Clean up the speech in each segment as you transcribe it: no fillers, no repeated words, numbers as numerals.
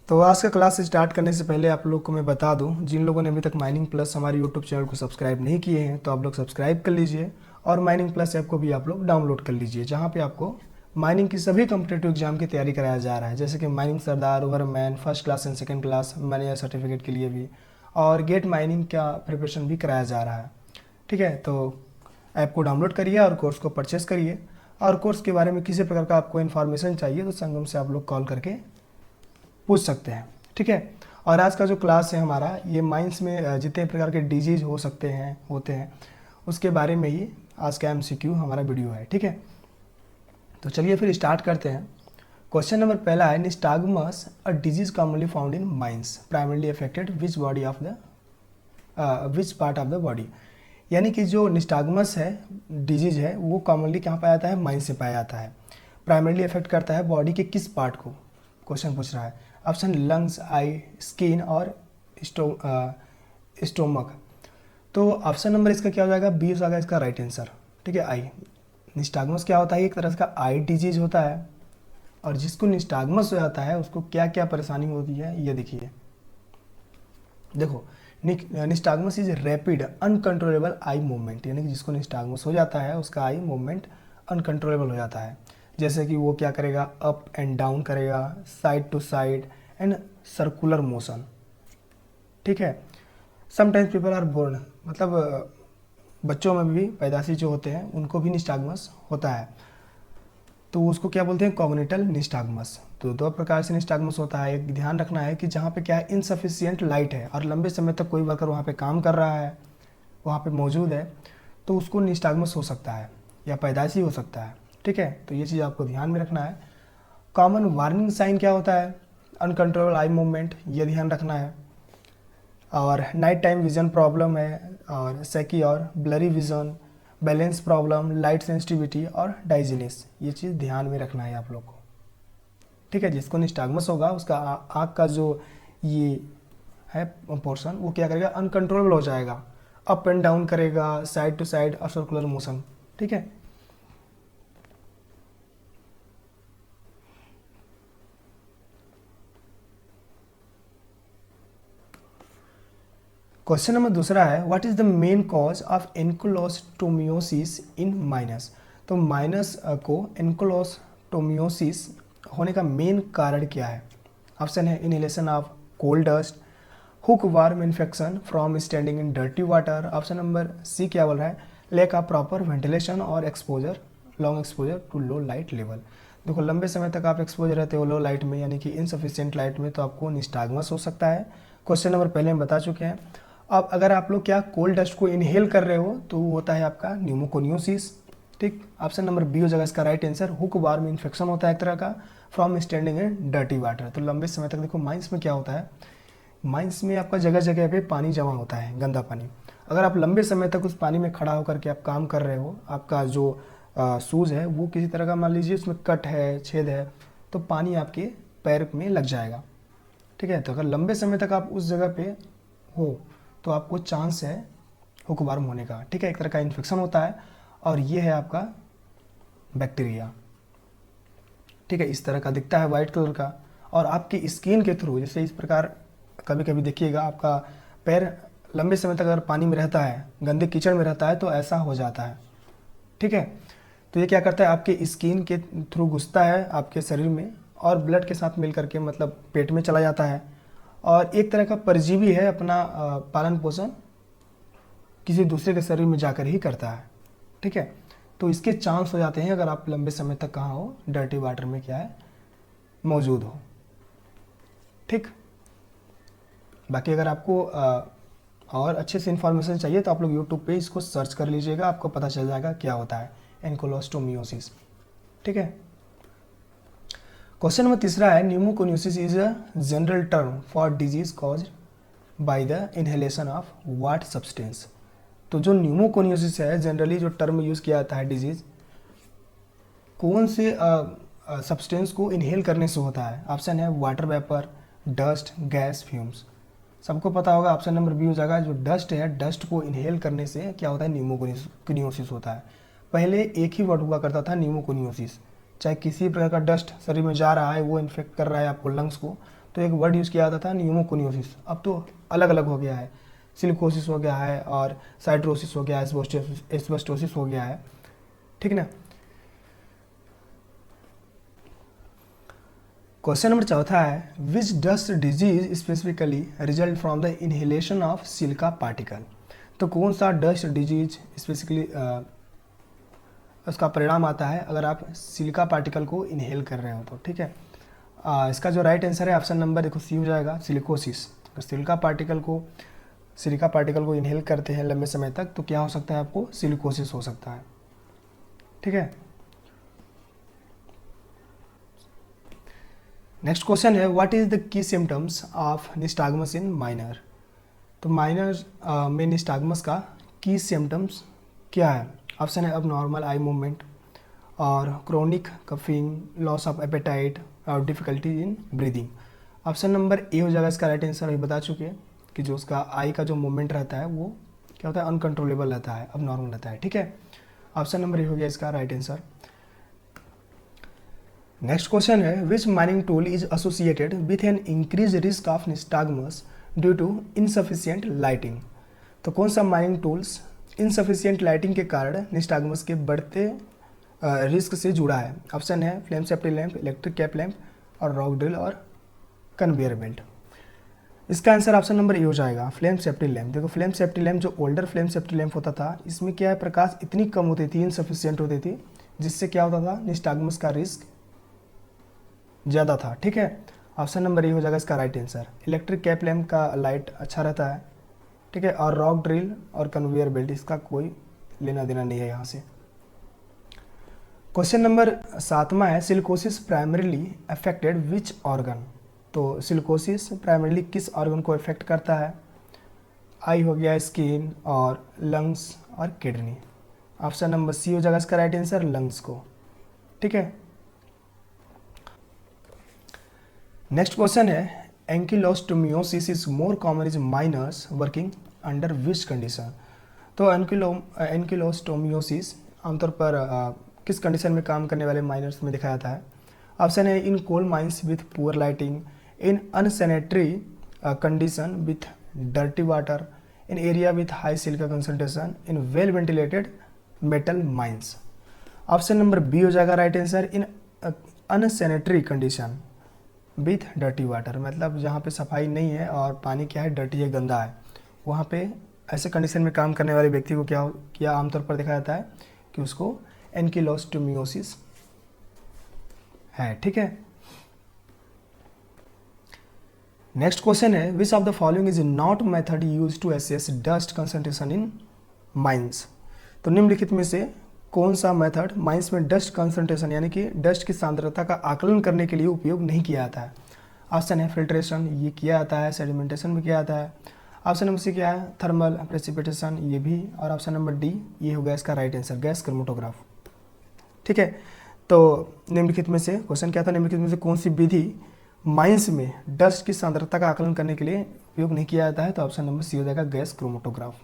तो आज का क्लास स्टार्ट करने से पहले आप लोग को मैं बता दूं, जिन लोगों ने अभी तक माइनिंग प्लस हमारे यूट्यूब चैनल को सब्सक्राइब नहीं किए हैं तो आप लोग सब्सक्राइब कर लीजिए और माइनिंग प्लस ऐप को भी आप लोग डाउनलोड कर लीजिए, जहां पे आपको माइनिंग की सभी कॉम्पिटेटिव एग्जाम की तैयारी कराया जा रहा है, जैसे कि mining Sardar, ओवरमैन, first class and second class manager certificate के लिए भी, और गेट माइनिंग का प्रिपरेशन भी कराया जा रहा है। ठीक है, तो ऐप को डाउनलोड करिए और कोर्स को परचेस करिए। और कोर्स के बारे में किसी प्रकार का आपको इन्फॉर्मेशन चाहिए तो संगम से आप लोग कॉल करके पूछ सकते हैं। ठीक है, और आज का जो क्लास है हमारा, ये माइंस में जितने प्रकार के डिजीज हो सकते हैं होते हैं उसके बारे में ही आज का एमसीक्यू हमारा वीडियो है। ठीक है, तो चलिए फिर स्टार्ट करते हैं। क्वेश्चन नंबर पहला है, nystagmus a disease commonly found in mines primarily affected which body of the which part of the body. यानी कि जो निस्टाग्मस है डिजीज है वो कॉमनली कहाँ पाया जाता है? माइंस से पाया जाता है। प्राइमरली अफेक्ट करता है बॉडी के किस पार्ट को, क्वेश्चन पूछ रहा है। ऑप्शन लंग्स, आई, स्किन और स्टोमक। तो ऑप्शन नंबर इसका क्या हो जाएगा? बी हो जाएगा इसका राइट आंसर। ठीक है, आई। निस्टाग्मस क्या होता है? एक तरह का आई डिजीज होता है, और जिसको निस्टाग्मस हो जाता है उसको क्या क्या परेशानी होती है ये देखिए। देखो, nystagmus is rapid uncontrollable eye movement, यानी कि जिसको निस्टाग्मस हो जाता है उसका आई मूवमेंट अनकंट्रोलेबल हो जाता है। जैसे कि वो क्या करेगा? अप एंड डाउन करेगा, side to side and circular motion. ठीक है, समटाइम्स पीपल आर बोर्न, मतलब बच्चों में भी पैदाशी जो होते हैं उनको भी निस्टाग्मस होता है, तो उसको क्या बोलते हैं? कॉग्निटल निस्टाग्मस। तो दो प्रकार से निस्टाग्मस होता है। एक ध्यान रखना है कि जहाँ पे क्या है, इनसफिशियंट लाइट है और लंबे समय तक कोई वर्कर वहाँ पे काम कर रहा है, वहाँ पे मौजूद है, तो उसको निस्टाग्मस हो सकता है या पैदाशी हो सकता है। ठीक है, तो ये चीज़ आपको ध्यान में रखना है। कॉमन वार्निंग साइन क्या होता है? अनकंट्रोल आई मूवमेंट, ये ध्यान रखना है। और नाइट टाइम विजन प्रॉब्लम है, और सेकी और blurry vision, balance problem, light sensitivity और डाइजीनेस, ये चीज़ ध्यान में रखना है आप लोग को। ठीक है, जिसको निस्टाग्मस होगा उसका आँख का जो ये है पोर्शन वो क्या करेगा? अनकंट्रोलेबल हो जाएगा, अप एंड डाउन करेगा, साइड टू साइड और सर्कुलर मोशन। ठीक है, क्वेश्चन नंबर दूसरा है, what is the main cause of ankylostomiasis in miners. तो माइनस को एनकोलोस्टोमियोसिस होने का मेन कारण क्या है? ऑप्शन है inhalation of cold dust, hookworm infection from standing in dirty water. Option number C क्या बोल रहा है? लैक ऑफ प्रॉपर वेंटिलेशन और exposure, long exposure to low light level. देखो, लंबे समय तक आप एक्सपोजर रहते हो लो लाइट में, यानी कि इनसफिशियंट लाइट में, तो आपको निस्टाग्मस हो सकता है। क्वेश्चन नंबर पहले हम बता चुके हैं। अब अगर आप लोग क्या कोल्ड डस्ट को इनहेल कर रहे हो तो होता है आपका न्यूमोकोनियोसिस। ठीक, ऑप्शन नंबर बी हो जाएगा इसका right answer. Hook warm infection होता है एक तरह का from standing in dirty water. तो लंबे समय तक देखो माइंस में क्या होता है, माइंस में आपका जगह जगह पे पानी जमा होता है, गंदा पानी। अगर आप लंबे समय तक उस पानी में खड़ा होकर के आप काम कर रहे हो, आपका जो शूज़ है वो किसी तरह का मान लीजिए उसमें कट है, छेद है, तो पानी आपके पैर में लग जाएगा। ठीक है, तो अगर लंबे समय तक आप उस जगह पे हो तो आपको चांस है हुक वार्म होने का। ठीक है, एक तरह का इन्फेक्शन होता है और ये है आपका बैक्टीरिया। ठीक है, इस तरह का दिखता है वाइट कलर का, और आपकी स्किन के थ्रू, जैसे इस प्रकार कभी कभी देखिएगा आपका पैर लंबे समय तक अगर पानी में रहता है, गंदे कीचड़ में रहता है, तो ऐसा हो जाता है। ठीक है, तो ये क्या करता है? आपके स्किन के थ्रू घुसता है आपके शरीर में और ब्लड के साथ मिल करके मतलब पेट में चला जाता है, और एक तरह का परजीवी है, अपना पालन पोषण किसी दूसरे के शरीर में जाकर ही करता है। ठीक है, तो इसके चांस हो जाते हैं अगर आप लंबे समय तक कहाँ हो, डर्टी वाटर में क्या है, मौजूद हो। ठीक, बाकी अगर आपको और अच्छे से इन्फॉर्मेशन चाहिए तो आप लोग यूट्यूब पे इसको सर्च कर लीजिएगा, आपको पता चल जाएगा क्या होता है एनकोलोस्टोमियोसिस। ठीक है, क्वेश्चन नंबर तीसरा है, pneumoconiosis is a general term for disease caused by the inhalation of what substance. तो जो न्यूमोकोनियोसिस है जनरली जो टर्म यूज़ किया जाता है डिजीज, कौन से सब्सटेंस को इनहेल करने से होता है? ऑप्शन है water vapour, dust, gas, fumes. सबको पता होगा ऑप्शन नंबर बी हो जाएगा। जो डस्ट है, डस्ट को इनहेल करने से क्या होता है? न्यूमोकोनियोसिस होता है। पहले एक ही वर्ड हुआ करता था न्यूमोकोनियोसिस, चाहे किसी प्रकार का डस्ट शरीर में जा रहा है, वो इन्फेक्ट कर रहा है आपको लंग्स को, तो एक वर्ड यूज़ किया जाता था न्यूमोकोनियोसिस, अब तो अलग अलग हो गया है, सिलिकोसिस हो गया है और साइट्रोसिस हो गया है, एस्बेस्टोसिस हो गया है, ठीक ना। क्वेश्चन नंबर चौथा है, which dust disease specifically result from the inhalation of silica particle. तो कौन सा डस्ट डिजीज स्पेसिफिकली उसका परिणाम आता है अगर आप सिलिका पार्टिकल को इनहेल कर रहे हो तो, ठीक है। इसका जो राइट आंसर है ऑप्शन नंबर देखो सी हो जाएगा, सिलिकोसिस। अगर सिलिका पार्टिकल को इनहेल करते हैं लंबे समय तक तो क्या हो सकता है, आपको सिलिकोसिस हो सकता है, ठीक है। नेक्स्ट क्वेश्चन है, what is the key symptoms of nystagmus in miner. तो माइनर में निस्टाग्मस का की सिम्टम्स क्या है। ऑप्शन है अब नॉर्मल आई मूवमेंट और chronic coughing, loss of appetite और difficulty in breathing. Option number A हो जाएगा इसका राइट आंसर। अभी बता चुके हैं कि जो उसका आई का जो मूवमेंट रहता है वो क्या होता है, अनकंट्रोलेबल रहता है, अब नॉर्मल रहता है, ठीक है। ऑप्शन नंबर ए हो गया इसका राइट आंसर। नेक्स्ट क्वेश्चन है, which mining tool is associated with an increase risk of nystagmus due to insufficient lighting. तो कौन सा माइनिंग टूल्स इनसफिशियंट लाइटिंग के कारण निस्टाग्मस के बढ़ते रिस्क से जुड़ा है। ऑप्शन है flame safety lamp, electric cap lamp और रॉक ड्रिल और कन्वेयर बेल्ट। इसका आंसर ऑप्शन नंबर ए हो जाएगा, फ्लेम सेफ्टी लैंप। देखो फ्लेम सेफ्टी लैंप जो ओल्डर फ्लेम सेफ्टी लैंप होता था, इसमें क्या है, प्रकाश इतनी कम होती थी, इनसफिशियंट होती थी, जिससे क्या होता था, निस्टाग्मस का रिस्क ज़्यादा था, ठीक है। ऑप्शन नंबर ए हो जाएगा इसका right answer. Electric cap lamp का लाइट अच्छा रहता है, ठीक है, और रॉक ड्रिल और कन्वेयर बेल्ट इसका कोई लेना देना नहीं है यहाँ से। क्वेश्चन नंबर 7वां है, silicosis primarily affected which organ. तो सिलिकोसिस प्राइमरीली किस ऑर्गन को इफेक्ट करता है। आई हो गया, स्किन और लंग्स और किडनी। ऑप्शन नंबर सी हो जाएगा इसका राइट आंसर, लंग्स को, ठीक है। नेक्स्ट क्वेश्चन है, ankylostomiasis is more common is miners working under which condition. तो एंकिलोस्टोमियोसिस आमतौर पर किस कंडीशन में काम करने वाले माइनर्स में देखा जाता है। ऑप्शन है in coal mines with poor lighting, in unsanitary condition with dirty water, in area with high silica concentration, in well ventilated metal mines. Option number B हो जाएगा right answer, in unsanitary condition with dirty water. मतलब जहाँ पे सफाई नहीं है और पानी क्या है, डर्टी है, गंदा है, वहाँ पे ऐसे कंडीशन में काम करने वाले व्यक्ति को क्या आमतौर पर देखा जाता है कि उसको एंकिलोस्टोमियोसिस है, ठीक है। नेक्स्ट क्वेश्चन है, which of the following is not method use to assess dust concentration in mines. तो निम्नलिखित में से कौन सा मेथड माइंस में डस्ट कंसंट्रेशन यानी कि डस्ट की सांद्रता का आकलन करने के लिए उपयोग नहीं किया जाता है। ऑप्शन है फिल्ट्रेशन, ये किया जाता है, सेडिमेंटेशन में किया जाता है। ऑप्शन नंबर सी क्या है, थर्मल प्रेसिपिटेशन, ये भी। और ऑप्शन नंबर डी ये हो गया इसका राइट आंसर, गैस क्रोमेटोग्राफ, ठीक है। तो निम्नलिखित में से क्वेश्चन क्या था, निम्नलिखित में से कौन सी विधि माइंस में डस्ट की सांद्रता का आकलन करने के लिए उपयोग नहीं किया जाता है। तो ऑप्शन नंबर सी हो जाएगा, गैस क्रोमेटोग्राफ।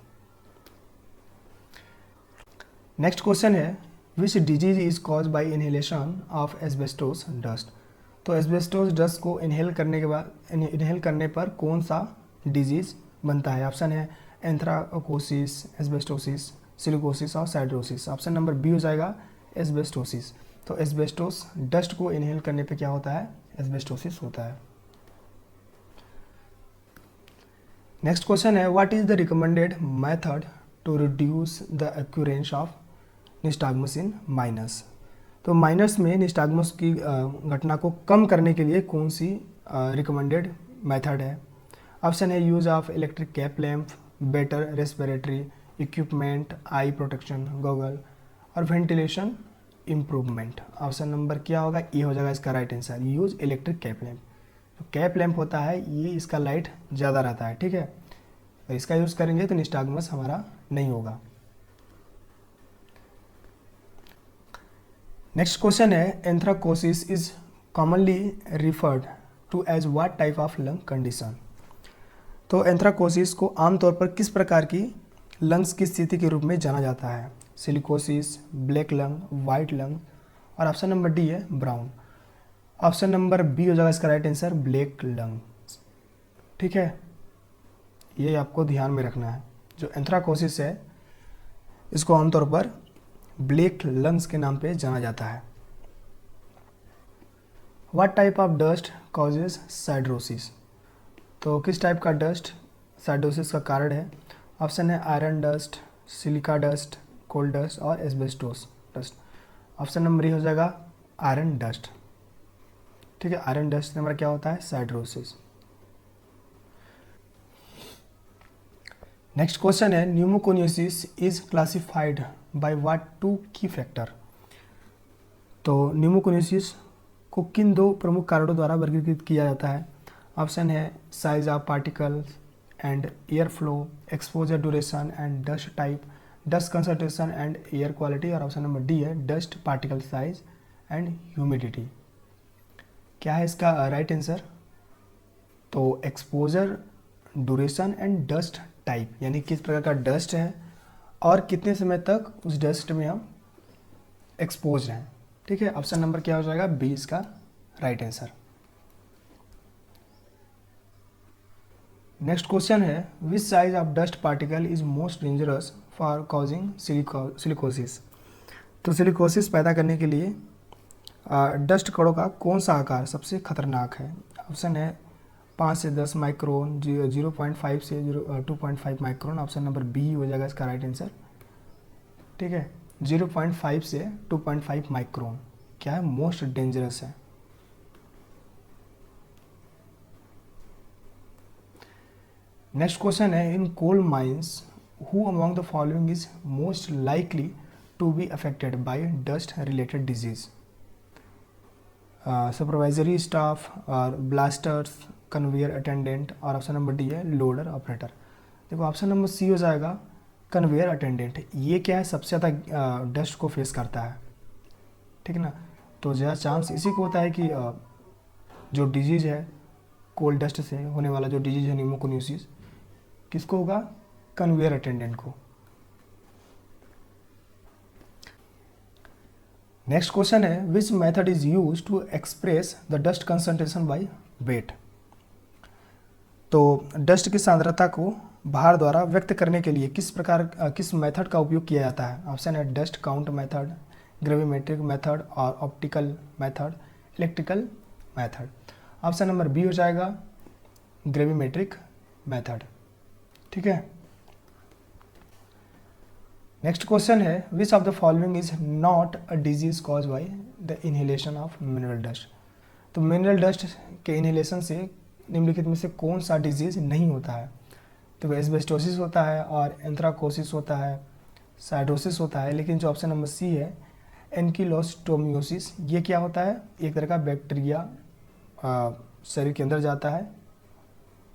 नेक्स्ट क्वेश्चन है, which disease is cause by inhalation of asbestos dust. तो एस्बेस्टोस डस्ट को इनहेल करने पर कौन सा डिजीज बनता है। ऑप्शन है एंथ्राकोसिस, एस्बेस्टोसिस, सिलिकोसिस और साइड्रोसिस। ऑप्शन नंबर बी हो जाएगा, एस्बेस्टोसिस। तो एस्बेस्टोस डस्ट को इनहेल करने पे क्या होता है, एस्बेस्टोसिस होता है। नेक्स्ट क्वेश्चन है, what is the recommended method to reduce the occurrence of nystagmus in miners. तो माइनस में निस्टाग्मस की घटना को कम करने के लिए कौन सी रिकमेंडेड मेथड है। ऑप्शन है use of electric cap lamp, better respiratory equipment, I protection goggle और वेंटिलेशन इम्प्रूवमेंट। ऑप्शन नंबर क्या होगा, ये हो जाएगा इसका right answer, use electric cap lamp. तो कैप लैम्प होता है ये, इसका लाइट ज़्यादा रहता है, ठीक है, तो इसका यूज़ करेंगे तो निस्टाग्मस हमारा नहीं होगा। नेक्स्ट क्वेश्चन है, anthracosis is commonly referred to as what type of lung condition. तो एंथ्राकोसिस को आमतौर पर किस प्रकार की लंग्स की स्थिति के रूप में जाना जाता है। Silicosis, black lung, white lung और ऑप्शन नंबर डी है ब्राउन। ऑप्शन नंबर बी हो जाएगा इसका राइट आंसर, ब्लैक लंग्स। ठीक है, ये आपको ध्यान में रखना है। जो एंथ्राकोसिस है इसको आमतौर पर ब्लैक लंग्स के नाम पे जाना जाता है। What type of dust causes siderosis? तो किस टाइप का डस्ट साइड्रोसिस का कारण है? ऑप्शन है iron dust, silica dust, coal dust और asbestos dust. Option number A हो जाएगा आयरन डस्ट। ठीक है, आयरन डस्ट से हमारा क्या होता है? साइड्रोसिस। नेक्स्ट क्वेश्चन है pneumoconiosis is classified by what two key factor? तो न्यूमोकोनियोसिस को किन दो प्रमुख कारणों द्वारा वर्गीकृत किया जाता है? ऑप्शन है size of particles and air flow, exposure duration and dust type, dust concentration and air quality, और ऑप्शन नंबर डी है dust particle size and humidity. क्या है इसका राइट आंसर? तो exposure duration and dust type, यानी किस प्रकार का डस्ट है और कितने समय तक उस डस्ट में हम एक्सपोज हैं। ठीक है, ऑप्शन नंबर क्या हो जाएगा? बी इसका राइट आंसर। नेक्स्ट क्वेश्चन है which size of dust particle is most dangerous for causing silicosis? तो सिलिकोसिस पैदा करने के लिए डस्ट कणों का कौन सा आकार सबसे खतरनाक है? ऑप्शन है 5 से 10 माइक्रोन, 0.5 से 2.5 माइक्रोन। ऑप्शन नंबर बी हो जाएगा इसका राइट आंसर। ठीक है, 0.5 से 2.5 माइक्रोन क्या है? मोस्ट डेंजरस है। नेक्स्ट क्वेश्चन है in coal mines who among the following is most likely to be affected by dust related disease? Supervisory staff और ब्लास्टर्स, कन्वेयर अटेंडेंट, और ऑप्शन नंबर डी है लोडर ऑपरेटर। देखो option number C हो जाएगा conveyor attendant. ये क्या है? सबसे ज़्यादा डस्ट को फेस करता है। ठीक है ना, तो ज़्यादा चांस इसी को होता है कि जो डिजीज़ है कोल डस्ट से होने वाला जो डिजीज़ है न्यूमोकोनियोसिस, किसको होगा? कन्वेयर अटेंडेंट को। नेक्स्ट क्वेश्चन है which method is use to express the dust concentration by weight? तो डस्ट की सांद्रता को भार द्वारा व्यक्त करने के लिए किस मेथड का उपयोग किया जाता है? ऑप्शन है dust count method, gravimetric method और optical method, electrical method. Option number B हो जाएगा ग्रेविमेट्रिक मेथड। ठीक है, नेक्स्ट क्वेश्चन है which of the following is not a disease cause by the inhalation of mineral dust? तो mineral dust के inhalation से निम्नलिखित में से कौन सा डिजीज नहीं होता है? तो एस्बेस्टोसिस होता है और एंथ्राकोसिस होता है, साइड्रोसिस होता है, लेकिन जो ऑप्शन नंबर सी है एनकिलोस्टोमियोसिस, ये क्या होता है? एक तरह का बैक्टीरिया शरीर के अंदर जाता है।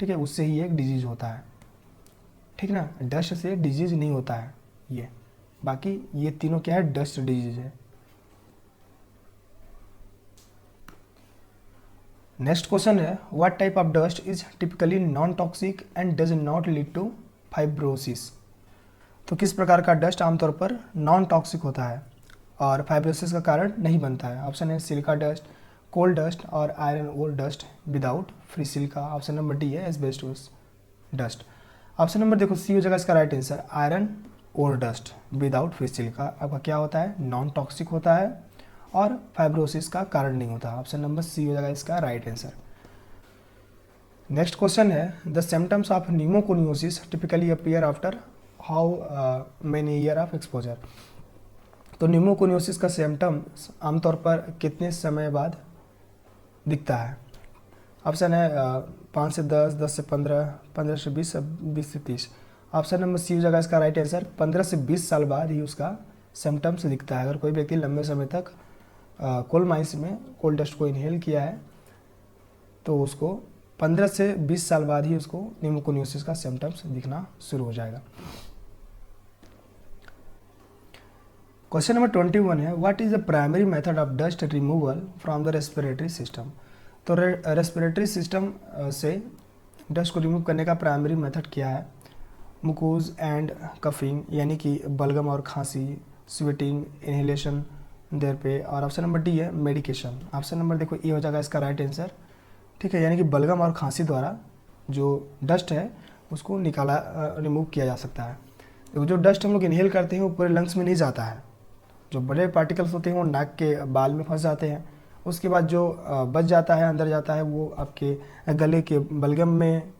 ठीक है, उससे ही एक डिजीज होता है। ठीक ना, डस्ट से डिजीज नहीं होता है ये, बाकी ये तीनों क्या है? डस्ट डिजीज है। नेक्स्ट क्वेश्चन है what type of dust is typically non toxic and does not lead to fibrosis? तो किस प्रकार का डस्ट आमतौर पर नॉन टॉक्सिक होता है और फाइब्रोसिस का कारण नहीं बनता है? ऑप्शन है सिलिका डस्ट, कोल डस्ट और iron ore dust without free silica. Option number D है एस्बेस्टोस डस्ट। ऑप्शन नंबर देखो सी हो जाएगा इसका right answer, iron ore dust without free silica आपका क्या होता है? नॉन टॉक्सिक होता है और फाइब्रोसिस का कारण नहीं होता। ऑप्शन नंबर सी हो जाएगा इसका राइट आंसर। नेक्स्ट क्वेश्चन है the symptoms of pneumoconiosis typically appear after how many year of exposure? तो न्यूमोकोनियोसिस का सिम्टम्स आमतौर पर कितने समय बाद दिखता है? ऑप्शन है 5 से 10, 10 से 15, 15 से 20, 20 से 30। ऑप्शन नंबर सी हो जाएगा इसका राइट आंसर, 15 से 20 साल बाद ही उसका सिम्टम्स दिखता है। अगर कोई व्यक्ति लंबे समय तक कोल माइंस में कोल डस्ट को इनहेल किया है तो उसको 15 से 20 साल बाद ही उसको न्यूमोकोनियोसिस का सिम्टम्स दिखना शुरू हो जाएगा। क्वेश्चन नंबर 21 है what is the primary method of dust removal from the respiratory system? तो रेस्पिरेटरी सिस्टम से डस्ट को रिमूव करने का प्राइमरी मेथड क्या है? मुकोज एंड कफिंग, यानी कि बलगम और खांसी, स्वेटिंग, इनहेलेशन, देर पे। और ऑप्शन नंबर डी है मेडिकेशन। ऑप्शन नंबर देखो ए हो जाएगा इसका राइट आंसर, ठीक है। यानी कि बलगम और खांसी द्वारा जो डस्ट है उसको निकाला रिमूव किया जा सकता है। देखो जो डस्ट हम लोग इनहेल करते हैं वो पूरे लंग्स में नहीं जाता है, जो बड़े पार्टिकल्स होते हैं वो नाक के बाल में फंस जाते हैं, उसके बाद जो बच जाता है अंदर जाता है वो आपके गले के बलगम में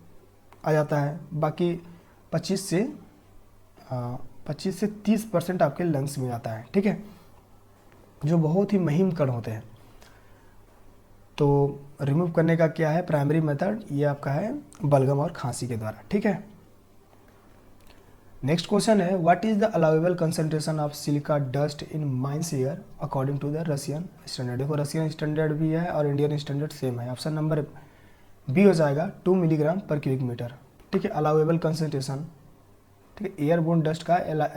आ जाता है। बाकी 25 से 30% आपके लंग्स में आता है, ठीक है, जो बहुत ही महीन कण होते हैं। तो रिमूव करने का क्या है प्राइमरी मेथड, ये आपका है बलगम और खांसी के द्वारा, ठीक है। नेक्स्ट क्वेश्चन है what is the allowable concentration of silica dust in mines air according to the Russian standard. देखो रशियन स्टैंडर्ड भी है और इंडियन स्टैंडर्ड सेम है। ऑप्शन नंबर बी हो जाएगा 2 मिलीग्राम पर क्यूबिक मीटर, ठीक है। अलाउेबल कंसंट्रेशन, ठीक है, एयरबोर्न डस्ट का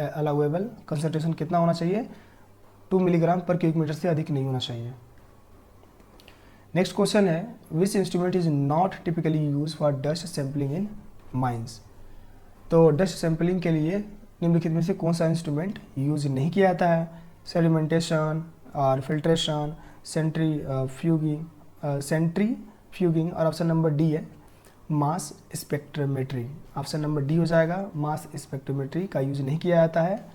अलाउेबल कंसंट्रेशन कितना होना चाहिए, 2 मिलीग्राम पर क्यूबिक मीटर से अधिक नहीं होना चाहिए। नेक्स्ट क्वेश्चन है which instrument is not typically use for dust sampling in mines. तो डस्ट सैम्पलिंग के लिए निम्नलिखित में से कौन सा इंस्ट्रूमेंट यूज नहीं किया जाता है, सेडिमेंटेशन और फिल्ट्रेशन, सेंट्रीफ्यूगिंग और ऑप्शन नंबर डी है mass spectrometry. Option number D हो जाएगा मास स्पेक्ट्रोमेट्री का यूज नहीं किया जाता है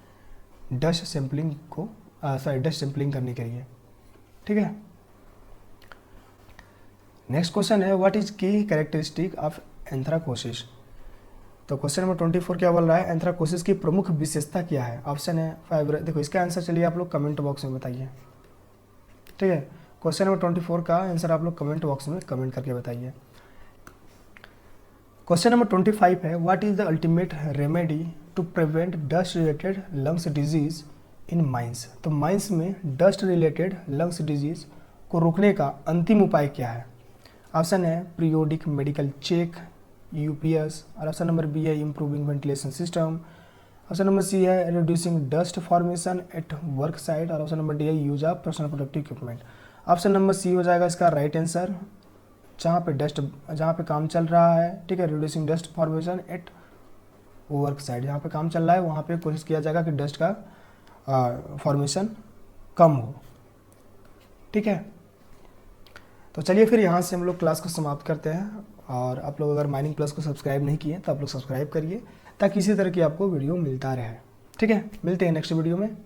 डस्ट सैम्पलिंग को डस्ट सैम्पलिंग करने के लिए, ठीक है। नेक्स्ट क्वेश्चन है व्हाट इज की कैरेक्टरिस्टिक ऑफ एंथ्राकोसिस। तो क्वेश्चन नंबर 24 क्या बोल रहा है एंथ्राकोसिस की प्रमुख विशेषता क्या है। ऑप्शन है फाइब्र, देखो इसका आंसर चलिए आप लोग कमेंट बॉक्स में बताइए, ठीक है। क्वेश्चन नंबर 24 का आंसर आप लोग कमेंट बॉक्स में कमेंट करके बताइए। क्वेश्चन नंबर 25 है what is the ultimate remedy to prevent dust related lungs disease in mines. तो माइंस में डस्ट रिलेटेड लंग्स डिजीज को रोकने का अंतिम उपाय क्या है। ऑप्शन है पीरियोडिक मेडिकल चेक, यूपीएस, और ऑप्शन नंबर बी है improving ventilation system, option number C है reducing dust formation at work site, और ऑप्शन नंबर डी है use of personal protective equipment. Option number C हो जाएगा इसका right answer, जहाँ पे काम चल रहा है, ठीक है, reducing dust formation at work site, जहाँ पे काम चल रहा है वहाँ पे कोशिश किया जाएगा कि डस्ट का फॉर्मेशन कम हो, ठीक है। तो चलिए फिर यहाँ से हम लोग क्लास को समाप्त करते हैं। और आप लोग अगर माइनिंग प्लस को सब्सक्राइब नहीं किए तो आप लोग सब्सक्राइब करिए ताकि इसी तरह की आपको वीडियो मिलता रहे, ठीक है। मिलते हैं नेक्स्ट वीडियो में।